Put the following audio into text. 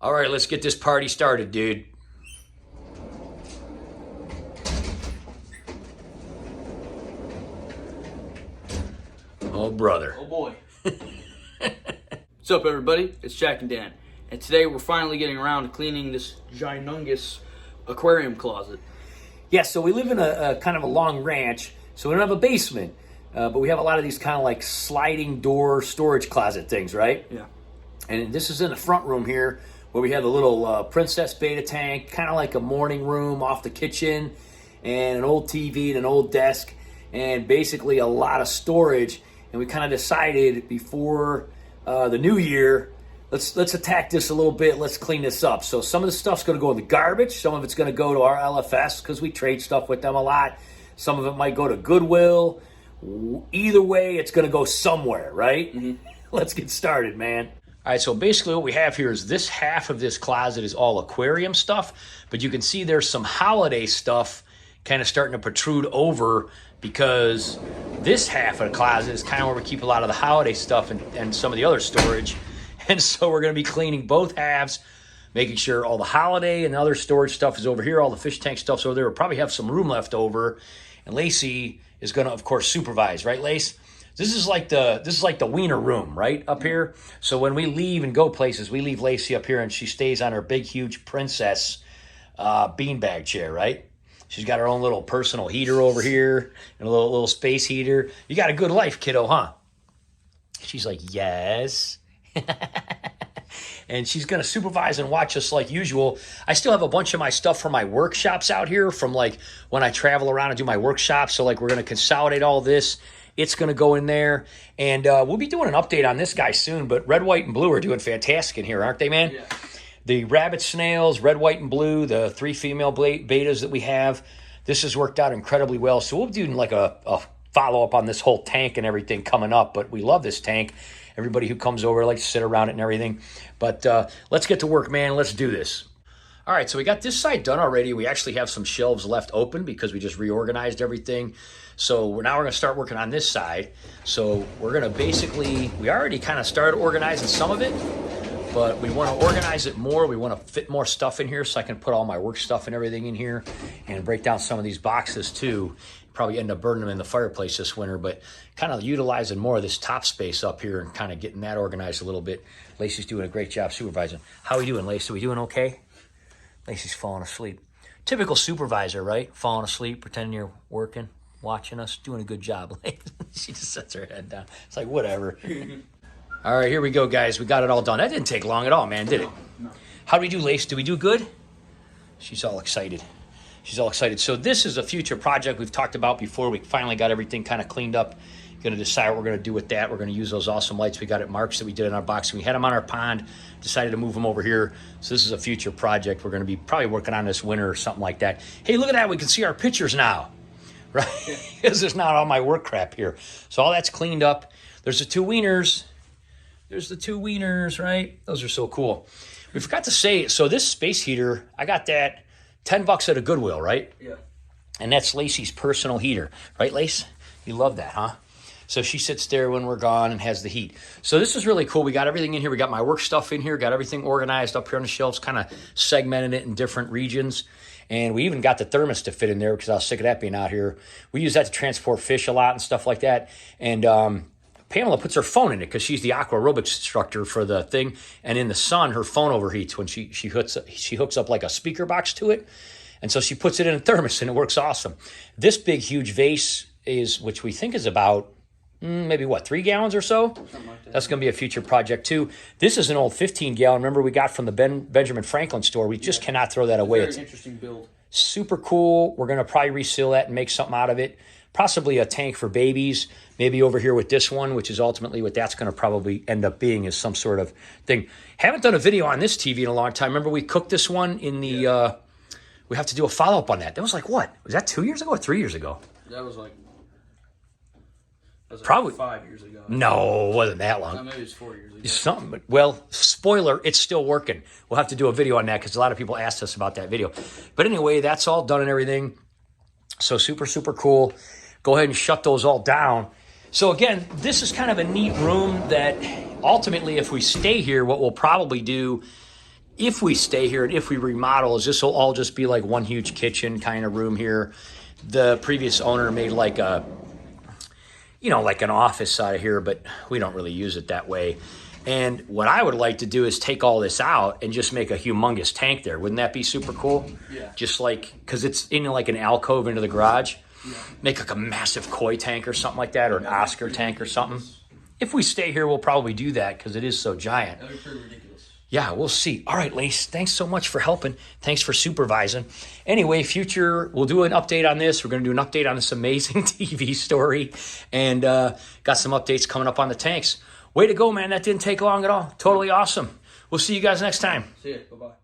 All right, let's get this party started, dude. Oh, brother. Oh, boy. What's up, everybody? It's Jack and Dan. And today we're finally getting around to cleaning this ginormous aquarium closet. Yeah, so we live in a kind of a long ranch, so we don't have a basement. But we have a lot of these kind of like sliding door storage closet things, right? Yeah. And this is in the front room here where we have a little Princess Beta tank, kind of like a morning room off the kitchen, and an old TV and an old desk, and basically a lot of storage. And we kind of decided before the new year, let's attack this a little bit. Let's clean this up. So some of the stuff's going to go in the garbage. Some of it's going to go to our LFS because we trade stuff with them a lot. Some of it might go to Goodwill. Either way, it's going to go somewhere, right? Mm-hmm. Let's get started, man. All right, so basically what we have here is this half of this closet is all aquarium stuff, but you can see there's some holiday stuff kind of starting to protrude over because this half of the closet is kind of where we keep a lot of the holiday stuff and some of the other storage. And so we're going to be cleaning both halves, making sure all the holiday and other storage stuff is over here, all the fish tank stuff's over there. We'll probably have some room left over. And Lacey is going to, of course, supervise, right, Lace? This is like the wiener room, right, up here. So when we leave and go places, we leave Lacey up here, and she stays on her big, huge princess beanbag chair, right? She's got her own little personal heater over here and a little space heater. You got a good life, kiddo, huh? She's like, yes. And she's going to supervise and watch us like usual. I still have a bunch of my stuff from my workshops out here from like when I travel around and do my workshops. So like we're going to consolidate all this. It's going to go in there. And we'll be doing an update on this guy soon. But red, white, and blue are doing fantastic in here, aren't they, man? Yeah. The rabbit snails, red, white, and blue, the 3 female betas that we have, this has worked out incredibly well. So we'll be doing like a follow-up on this whole tank and everything coming up. But we love this tank. Everybody who comes over likes to sit around it and everything. But let's get to work, man. Let's do this. All right, so we got this side done already. We actually have some shelves left open because we just reorganized everything. So now we're going to start working on this side. So we're going to basically, we already kind of started organizing some of it, but we want to organize it more. We want to fit more stuff in here so I can put all my work stuff and everything in here and break down some of these boxes too. Probably end up burning them in the fireplace this winter, but kind of utilizing more of this top space up here and kind of getting that organized a little bit. Lacey's doing a great job supervising. How are we doing, Lacey? Are we doing okay? Lacey's falling asleep. Typical supervisor, right? Falling asleep, pretending you're working, watching us, doing a good job. She just sets her head down. It's like, whatever. All right, here we go, guys. We got it all done. That didn't take long at all, man, did it? No. How do we do, Lace? Do we do good? She's all excited. She's all excited. So this is a future project we've talked about before. We finally got everything kind of cleaned up. Going to decide what we're going to do with that. We're going to use those awesome lights we got at Mark's that we did in our box. We had them on our pond, decided to move them over here. So this is a future project. We're going to be probably working on this winter or something like that. Hey, look at that. We can see our pictures now, right? Because there's not all my work crap here. So all that's cleaned up. There's the 2 wieners. There's the 2 wieners, right? Those are so cool. We forgot to say, so this space heater, I got that $10 at a Goodwill, right? Yeah. And that's Lacey's personal heater, right, Lace? You love that, huh? So she sits there when we're gone and has the heat. So this is really cool. We got everything in here. We got my work stuff in here, got everything organized up here on the shelves, kind of segmented it in different regions. And we even got the thermos to fit in there because I was sick of that being out here. We use that to transport fish a lot and stuff like that. And Pamela puts her phone in it because she's the aqua aerobics instructor for the thing. And in the sun, her phone overheats when she hooks up like a speaker box to it. And so she puts it in a thermos and it works awesome. This big, huge vase is, which we think is about maybe what, 3 gallons or so? Something like that. That's going to be a future project too. This is an old 15-gallon. Remember we got from the Benjamin Franklin store. We just cannot throw that away. Very interesting build. Super cool. We're going to probably reseal that and make something out of it. Possibly a tank for babies. Maybe over here with this one, which is ultimately what that's going to probably end up being, is some sort of thing. Haven't done a video on this TV in a long time. Remember we cooked this one in the, we have to do a follow-up on that. That was like what? Was that 2 years ago or 3 years ago? That was like probably 5 years ago. No, it wasn't that long. Maybe it was 4 years ago. Something. Well, spoiler, it's still working. We'll have to do a video on that because a lot of people asked us about that video. But anyway, that's all done and everything. So super, super cool. Go ahead and shut those all down. So again, this is kind of a neat room that ultimately, if we stay here, what we'll probably do if we stay here and if we remodel, is this will all just be like one huge kitchen kind of room here. The previous owner made like a, you know, like an office out of here, but we don't really use it that way. And what I would like to do is take all this out and just make a humongous tank there. Wouldn't that be super cool? Yeah. Just like, because it's in like an alcove into the garage. Yeah. Make like a massive koi tank or something like that, or an Oscar tank or something. If we stay here, we'll probably do that because it is so giant. That'd be pretty ridiculous. Yeah, we'll see. All right, Lace, thanks so much for helping. Thanks for supervising. Anyway, future, we'll do an update on this. We're going to do an update on this amazing TV story, and got some updates coming up on the tanks. Way to go, man. That didn't take long at all. Totally awesome. We'll see you guys next time. See ya. Bye-bye.